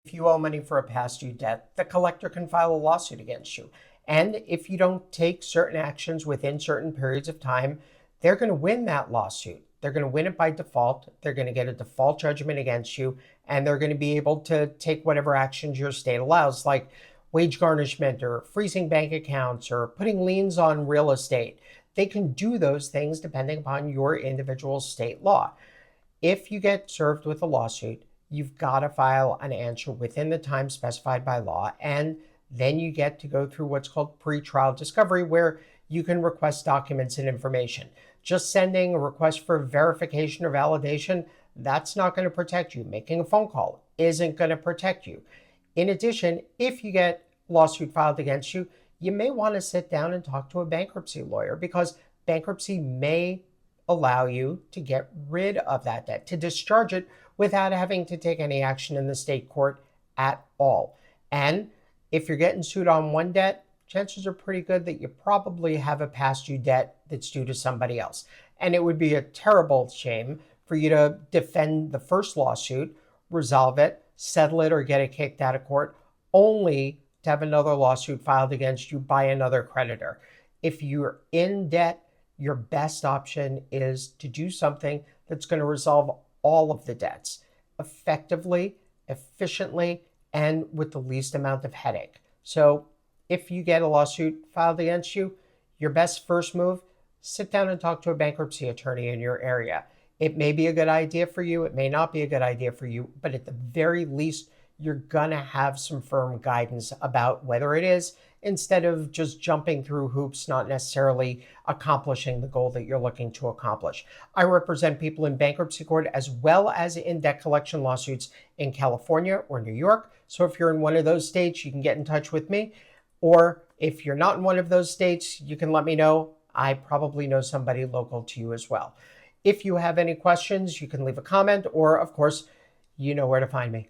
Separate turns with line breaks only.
If you owe money for a past due debt, the collector can file a lawsuit against you. And if you don't take certain actions within certain periods of time, they're going to win that lawsuit. They're going to win it by default. They're going to get a default judgment against you, and they're going to be able to take whatever actions your state allows, like wage garnishment or freezing bank accounts or putting liens on real estate. They can do those things depending upon your individual state law. If you get served with a lawsuit, you've got to file an answer within the time specified by law, and then you get to go through what's called pretrial discovery, where you can request documents and information. Just sending a request for verification or validation, that's not going to protect you. Making a phone call isn't going to protect you. In addition, if you get a lawsuit filed against you, you may want to sit down and talk to a bankruptcy lawyer, because bankruptcy may allow you to get rid of that debt, to discharge it without having to take any action in the state court at all. And if you're getting sued on one debt, chances are pretty good that you probably have a past due debt that's due to somebody else. And it would be a terrible shame for you to defend the first lawsuit, resolve it, settle it, or get it kicked out of court, only to have another lawsuit filed against you by another creditor. If you're in debt, your best option is to do something that's going to resolve all of the debts effectively, efficiently, and with the least amount of headache. So if you get a lawsuit filed against you, your best first move, sit down and talk to a bankruptcy attorney in your area. It may be a good idea for you. It may not be a good idea for you, but at the very least, you're going to have some firm guidance about whether it is, instead of just jumping through hoops, not necessarily accomplishing the goal that you're looking to accomplish. I represent people in bankruptcy court as well as in debt collection lawsuits in California or New York. So if you're in one of those states, you can get in touch with me. Or if you're not in one of those states, you can let me know. I probably know somebody local to you as well. If you have any questions, you can leave a comment, or of course, you know where to find me.